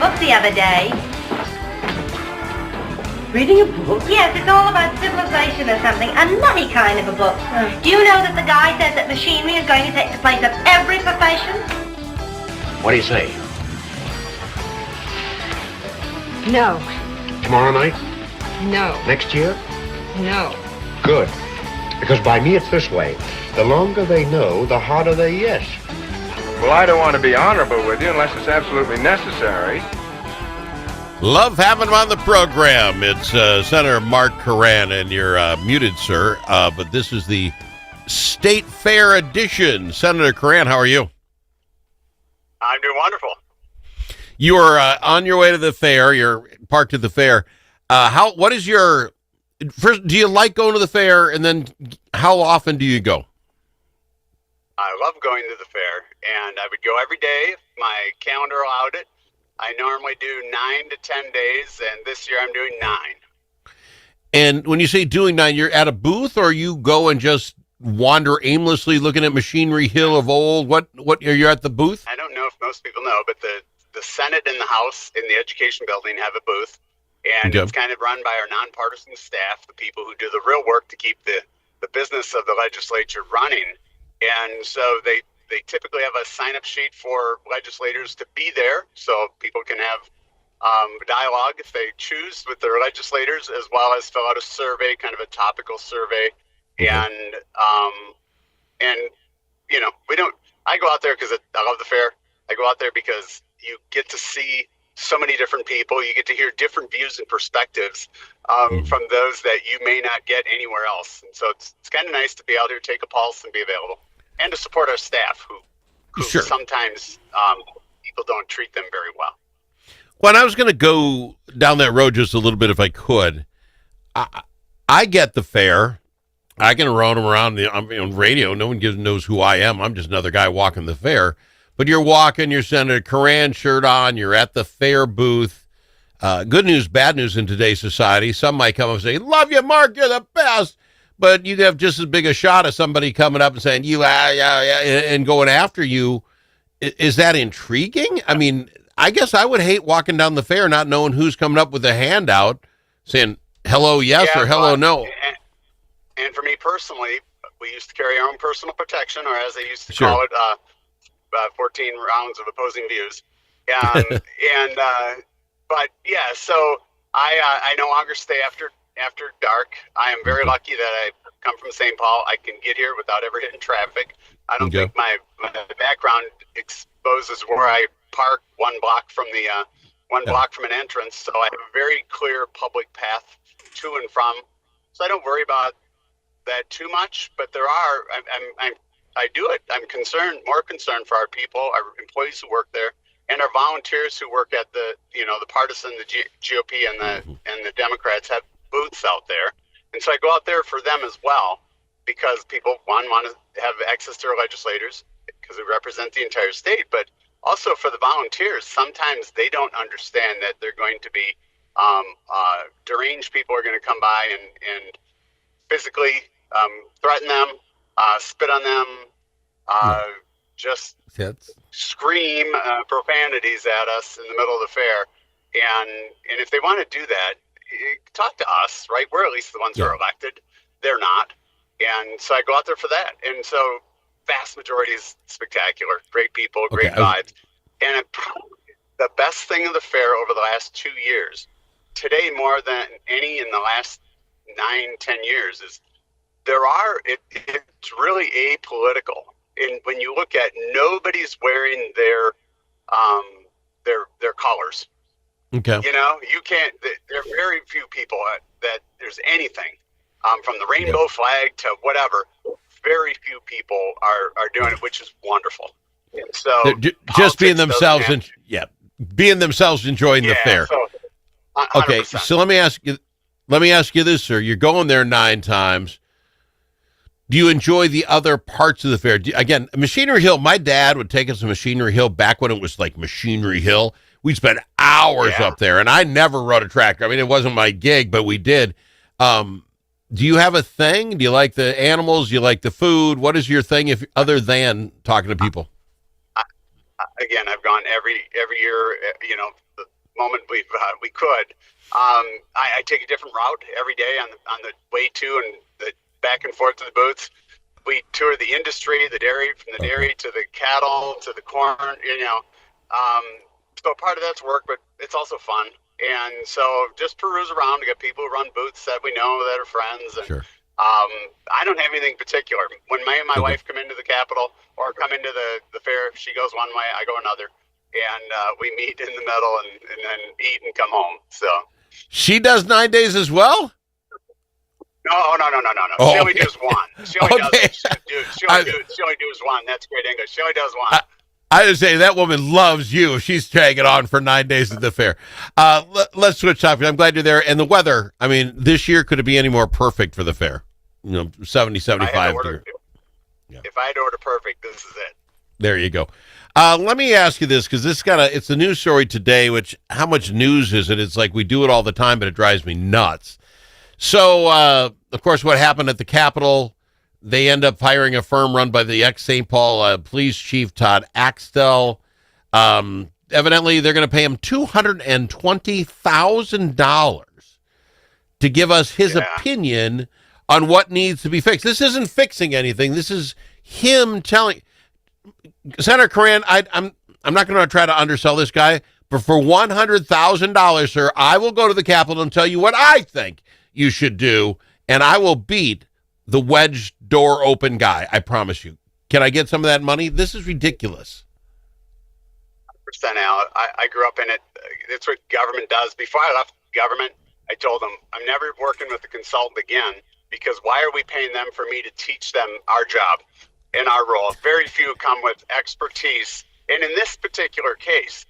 book the other day. Reading a book? Yes, it's all about civilization or something. A nutty kind of a book. Do you know that the guy says that machinery is going to take the place of every profession? What do you say? No. Tomorrow night? No. Next year? No. Good. Because by me it's this way. The longer they know, the harder they yes. Well, I don't want to be honorable with you unless it's absolutely necessary. Love having him on the program. It's Senator Mark Koran, and you're muted, sir. But this is the State Fair edition. Senator Koran, how are you? I'm doing wonderful. You are on your way to the fair. You're parked at the fair. What is your first? Do you like going to the fair, and then how often do you go? I love going to the fair, and I would go every day if my calendar allowed it. I normally do 9 to 10 days, and this year I'm doing 9. And when you say doing 9, you're at a booth, or you go and just wander aimlessly looking at Machinery Hill of old? What are you at the booth? I don't know if most people know, but the Senate and the House in the Education Building have a booth, and Okay. It's kind of run by our nonpartisan staff, the people who do the real work to keep the business of the legislature running. And so they typically have a sign-up sheet for legislators to be there, so people can have dialogue if they choose with their legislators, as well as fill out a survey, kind of a topical survey. Okay. And you know, I go out there because I love the fair. I go out there because you get to see so many different people. You get to hear different views and perspectives from those that you may not get anywhere else. And so it's kind of nice to be out here, take a pulse, and be available, and to support our staff who Sure. sometimes people don't treat them very well. When I was going to go down that road just a little bit, if I could, I get the fair. I can run around on radio. No one knows who I am. I'm just another guy walking the fair. But you're walking, your Senator Koran shirt on, you're at the fair booth. Good news, bad news in today's society. Some might come up and say, love you, Mark, you're the best. But you have just as big a shot as somebody coming up and saying, and going after you. Is that intriguing? I mean, I guess I would hate walking down the fair not knowing who's coming up with a handout saying, hello, yes, or hello, no. And for me personally, we used to carry our own personal protection, or as they used to Sure. call it, 14 rounds of opposing views. But yeah, so I no longer stay after dark. I am very lucky that I come from St. Paul. I can get here without ever hitting traffic. I don't think my background exposes where I park one block from block from an entrance. So I have a very clear public path to and from. So I don't worry about that too much. But there are, I do it. I'm more concerned for our people, our employees who work there, and our volunteers who work at the partisan, the GOP and the Democrats have booths out there. And so I go out there for them as well, because people, want to have access to our legislators because we represent the entire state, but also for the volunteers. Sometimes they don't understand that they're going to be deranged people are going to come by and physically threaten them, spit on them, just scream profanities at us in the middle of the fair. And if they want to do that, talk to us, right? We're at least the ones who are elected. They're not. And so I go out there for that. And so vast majority is spectacular. Great people, great vibes. And the best thing of the fair over the last 2 years, today more than any in the last 9-10 years, is it's really apolitical. And when you look at, nobody's wearing their colors. Okay. You can't. There are very few people that there's anything from the rainbow flag to whatever. Very few people are doing it, which is wonderful. And so just being themselves being themselves, enjoying the fair. So, okay, so let me ask you this, sir. You're going there 9 times. Do you enjoy the other parts of the fair? Again, Machinery Hill, my dad would take us to Machinery Hill back when it was like Machinery Hill. We'd spend hours up there, and I never rode a tractor. I mean, it wasn't my gig, but we did. Do you have a thing? Do you like the animals? Do you like the food? What is your thing other than talking to people? Again, I've gone every year, moment we could. I take a different route every day on the way to and the back and forth to the booths. We tour the industry, the dairy, from the dairy to the cattle to the corn. So part of that's work, but it's also fun. And so just peruse around to get people who run booths that we know that are friends. And Sure. I don't have anything particular. When May and my wife come into the Capitol or come into the fair, she goes one way, I go another. And we meet in the middle and then eat and come home. So She does 9 days as well? No. Oh, She only okay. does one. She only Okay. she only does one. That's great English. She only does one. I would say that woman loves you if she's dragging on for 9 days at the fair. Let's switch topics. I'm glad you're there. And the weather, I mean, this year, could it be any more perfect for the fair? 70, 75 degrees. If I had to order perfect, this is it. There you go. Let me ask you this, because it's a news story today, which, how much news is it? It's like we do it all the time, but it drives me nuts. So, of course, what happened at the Capitol, they end up hiring a firm run by the ex-St. Paul police chief, Todd Axtell. Evidently, they're going to pay him $220,000 to give us his opinion on what needs to be fixed. This isn't fixing anything. This is him telling... Senator Koran, I'm not going to try to undersell this guy, but for $100,000, sir, I will go to the Capitol and tell you what I think you should do, and I will beat the wedge door open guy. I promise you. Can I get some of that money? This is ridiculous. 100%, Al. I grew up in it. It's what government does. Before I left government, I told them I'm never working with a consultant again, because why are we paying them for me to teach them our job and our role? Very few come with expertise. And in this particular case,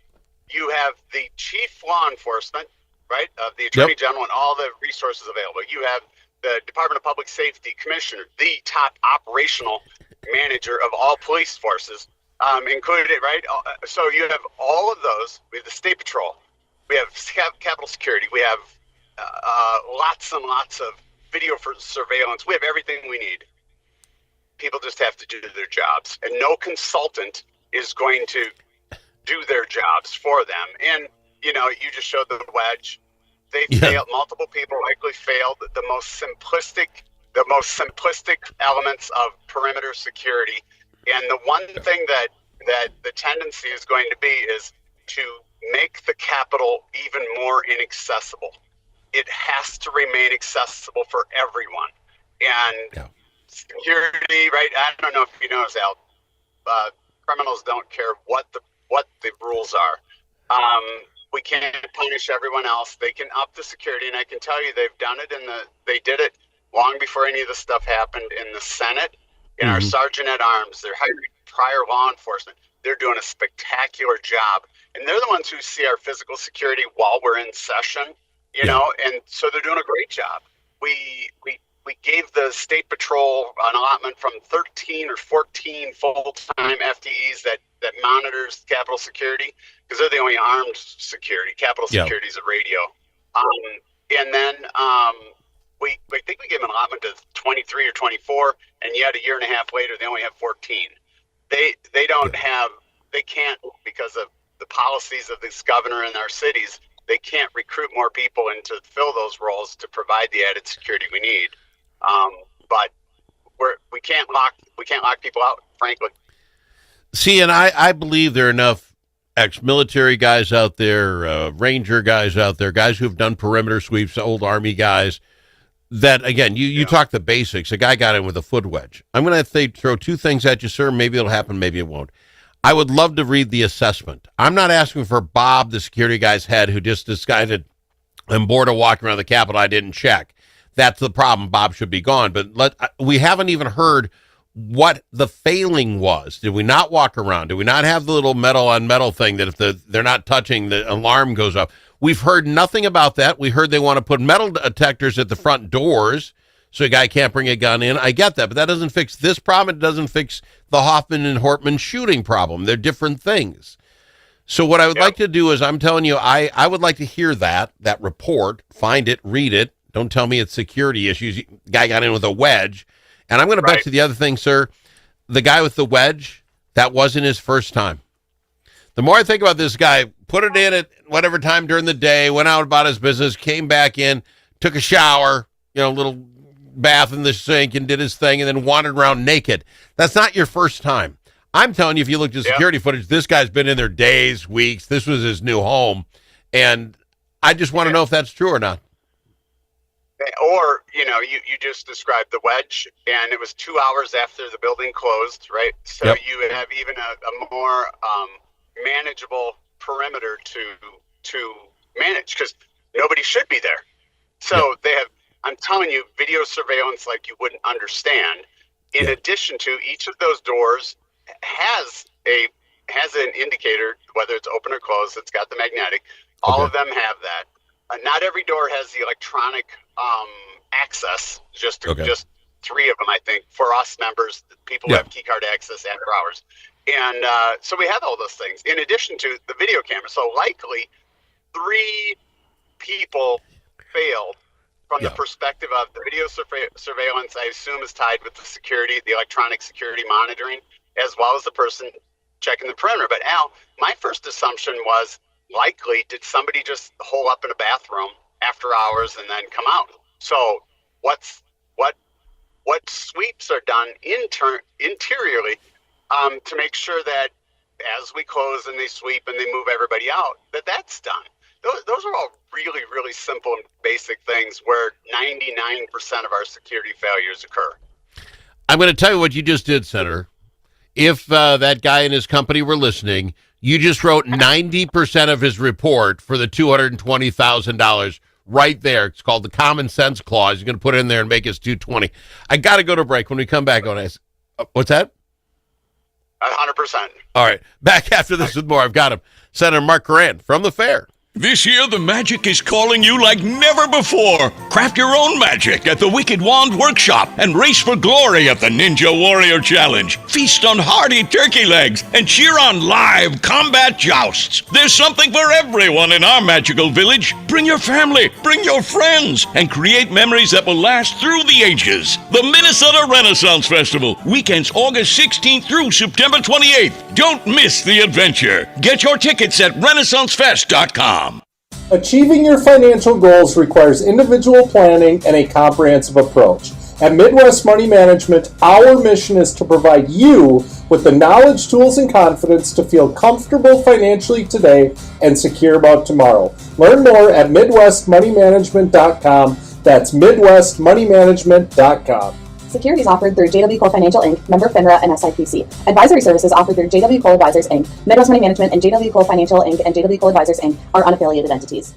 you have the chief law enforcement, right, of the Attorney General and all the resources available. You have the Department of Public Safety Commissioner, the top operational manager of all police forces, included, right? So you have all of those. We have the State Patrol. We have Capitol Security. We have lots and lots of video for surveillance. We have everything we need. People just have to do their jobs. And no consultant is going to do their jobs for them. And, you just showed the wedge. They failed. Multiple people likely failed the most simplistic elements of perimeter security. And the one thing that the tendency is going to be is to make the Capitol even more inaccessible. It has to remain accessible for everyone. And security, right? I don't know if you notice, Al. Criminals don't care what the rules are. We can't punish everyone else. They can up the security, and I can tell you they've done it they did it long before any of this stuff happened in the Senate. And our sergeant at arms, they're hiring prior law enforcement. They're doing a spectacular job, and they're the ones who see our physical security while we're in session. And so they're doing a great job. We gave the State Patrol an allotment from 13 or 14 full-time FTEs that monitors Capitol Security, because they're the only armed security. Capitol Security is a radio. And then we think we gave them an allotment to 23 or 24, and yet a year and a half later, they only have 14. They can't, because of the policies of this governor in our cities, they can't recruit more people and to fill those roles to provide the added security we need. But we can't lock people out, frankly. See, and I believe there are enough ex-military guys out there, Ranger guys out there, guys who've done perimeter sweeps, old Army guys, that, again, you talk the basics. A guy got in with a foot wedge. I'm going to throw two things at you, sir. Maybe it'll happen, maybe it won't. I would love to read the assessment. I'm not asking for Bob, the security guy's head, who just decided, I'm bored of walking around the Capitol, I didn't check. That's the problem. Bob should be gone. But we haven't even heard what the failing was. Did we not walk around? Did we not have the little metal on metal thing that if they're not touching, the alarm goes off? We've heard nothing about that. We heard they want to put metal detectors at the front doors so a guy can't bring a gun in. I get that, but that doesn't fix this problem. It doesn't fix the Hoffman and Hortman shooting problem. They're different things. So what I would like to do is, I'm telling you, I would like to hear that report, find it, read it. Don't tell me it's security issues. Guy got in with a wedge. And I'm going to bet you the other thing, sir, the guy with the wedge, that wasn't his first time. The more I think about this guy, put it in at whatever time during the day, went out about his business, came back in, took a shower, a little bath in the sink and did his thing and then wandered around naked. That's not your first time. I'm telling you, if you look at security footage, this guy's been in there days, weeks. This was his new home. And I just want to know if that's true or not. Or, you just described the wedge, and it was 2 hours after the building closed, right? So you have even a more manageable perimeter to manage, because nobody should be there. So they have, I'm telling you, video surveillance like you wouldn't understand. In addition to, each of those doors has an indicator, whether it's open or closed. It's got the magnetic. All of them have that. Not every door has the electronic access. Just 3 of them, I think, for us members. People who have key card access after hours. And so we have all those things in addition to the video camera. So likely 3 people failed from the perspective of the video surveillance. I assume is tied with the security, the electronic security monitoring, as well as the person checking the perimeter. But Al, my first assumption was likely did somebody just hole up in a bathroom after hours and then come out? So what sweeps are done interiorly to make sure that as we close and they sweep and they move everybody out, that's done. Those are all really, really simple and basic things where 99% of our security failures occur. I'm going to tell you what you just did, Senator. If that guy and his company were listening, you just wrote 90% of his report for the $220,000 right there. It's called the common sense clause. You're going to put it in there and make us 220. I got to go to break. When we come back, I want to ask, what's that? 100%. All right. Back after this with more. I've got him. Senator Mark Koran from the Fair. This year, the magic is calling you like never before. Craft your own magic at the Wicked Wand Workshop and race for glory at the Ninja Warrior Challenge. Feast on hearty turkey legs and cheer on live combat jousts. There's something for everyone in our magical village. Bring your family, bring your friends, and create memories that will last through the ages. The Minnesota Renaissance Festival, weekends August 16th through September 28th. Don't miss the adventure. Get your tickets at renaissancefest.com. Achieving your financial goals requires individual planning and a comprehensive approach. At Midwest Money Management, our mission is to provide you with the knowledge, tools, and confidence to feel comfortable financially today and secure about tomorrow. Learn more at MidwestMoneyManagement.com. That's MidwestMoneyManagement.com. Securities offered through JW Cole Financial Inc., member FINRA and SIPC. Advisory services offered through JW Cole Advisors Inc. Midwest Money Management and JW Cole Financial Inc. and JW Cole Advisors Inc. are unaffiliated entities.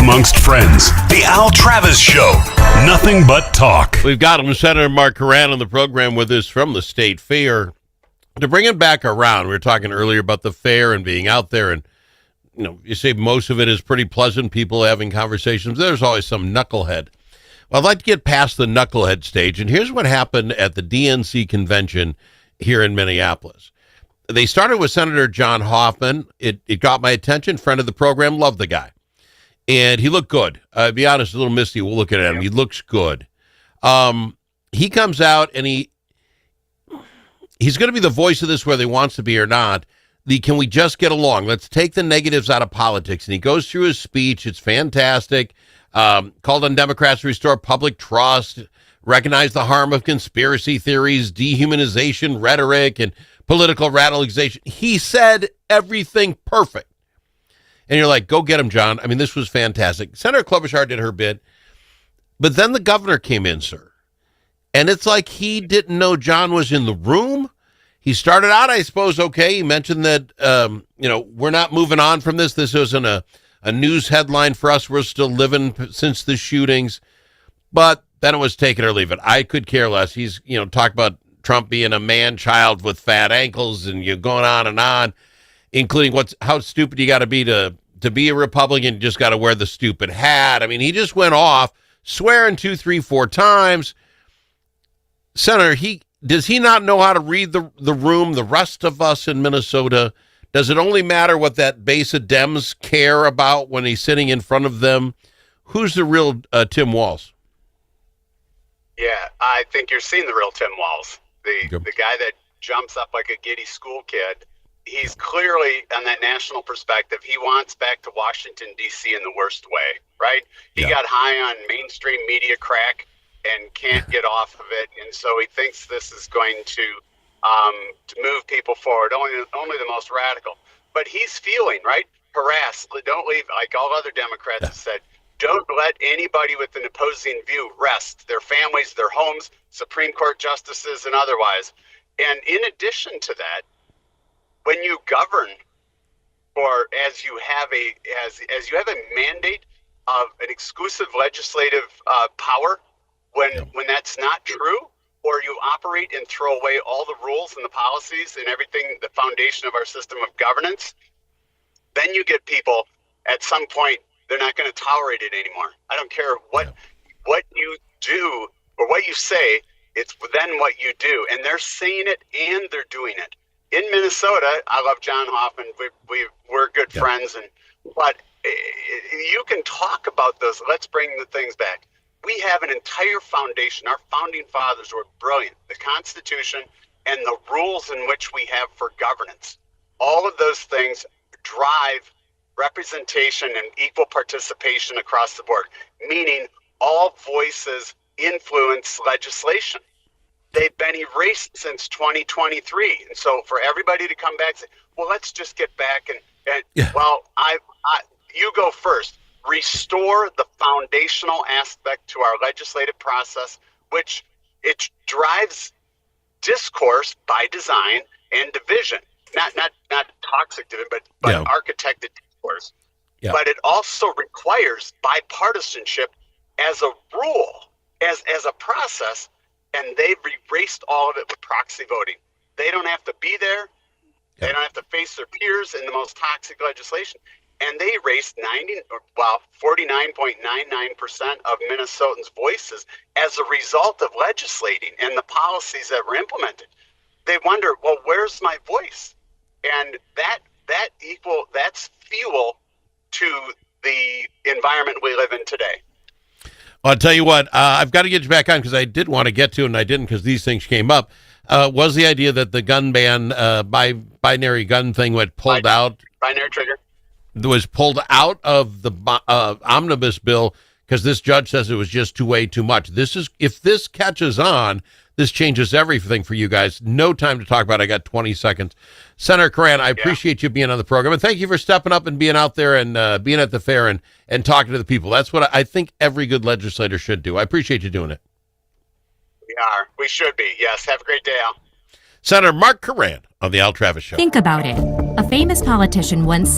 amongst friends. The Al Travis Show. Nothing but talk. We've got Senator Mark Koran on the program with us from the state fair. To bring it back around, we were talking earlier about the fair and being out there, and you say most of it is pretty pleasant, people having conversations. There's always some knucklehead. Well, I'd like to get past the knucklehead stage, and here's what happened at the DNC convention here in Minneapolis. They started with Senator John Hoffman. It got my attention. Friend of the program, loved the guy. And he looked good. I'll be honest, a little misty. We'll look at him. He looks good. He comes out, and he's going to be the voice of this, whether he wants to be or not. Can we just get along? Let's take the negatives out of politics. And he goes through his speech. It's fantastic. Called on Democrats to restore public trust, recognize the harm of conspiracy theories, dehumanization rhetoric, and political radicalization. He said everything perfect. And you're like, go get him, John. I mean, this was fantastic. Senator Klobuchar did her bit. But then the governor came in, sir. And it's like he didn't know John was in the room. He started out, I suppose, okay. He mentioned that, we're not moving on from this. This isn't a news headline for us. We're still living since the shootings. But then it was take it or leave it. I could care less. He's, talk about Trump being a man-child with fat ankles, and you're going on, including how stupid you got to be to be a Republican. You just got to wear the stupid hat. I mean, he just went off, swearing 2, 3, 4 times. Senator, does he not know how to read the room? The rest of us in Minnesota, does it only matter what that base of Dems care about when he's sitting in front of them? Who's the real Tim Walz? Yeah, I think you're seeing the real Tim Walz. The guy that jumps up like a giddy school kid. He's clearly, on that national perspective, he wants back to Washington, D.C. in the worst way, right? He got high on mainstream media crack and can't get off of it, and so he thinks this is going to move people forward, only the most radical. But he's feeling, right, harassed. Don't leave, like all other Democrats have said, don't let anybody with an opposing view rest, their families, their homes, Supreme Court justices, and otherwise. And in addition to that, when you govern, or as you have a mandate of an exclusive legislative power, when that's not true, or you operate and throw away all the rules and the policies and everything, the foundation of our system of governance, then you get people at some point, they're not going to tolerate it anymore. I don't care what you do or what you say, it's then what you do. And they're saying it and they're doing it. In Minnesota, I love John Hoffman. We're good friends, but you can talk about those. Let's bring the things back. We have an entire foundation. Our founding fathers were brilliant. The Constitution and the rules in which we have for governance. All of those things drive representation and equal participation across the board, meaning all voices influence legislation. They've been erased since 2023. And so for everybody to come back and say, well, let's just get back you go first. Restore the foundational aspect to our legislative process, which it drives discourse by design and division, not toxic division, but architected discourse. Yeah. But it also requires bipartisanship as a rule, as a process, and they've erased all of it with proxy voting. They don't have to be there. They don't have to face their peers in the most toxic legislation. And they erased 49.99% of Minnesotans' voices as a result of legislating and the policies that were implemented. They wonder, well, where's my voice? And that's fuel to the environment we live in today. Well, I'll tell you what, I've got to get you back on because I did want to get to it and I didn't because these things came up. Was the idea that the gun ban, binary gun thing pulled out? Binary trigger. Was pulled out of the omnibus bill because this judge says it was just way too much. If this catches on, this changes everything for you guys. No time to talk about it. I got 20 seconds. Senator Koran, I appreciate you being on the program, and thank you for stepping up and being out there and being at the fair and talking to the people. That's what I think every good legislator should do. I appreciate you doing it. We should be. Yes. Have a great day, Al. Senator Mark Koran on the Al Travis Show. Think about it. A famous politician once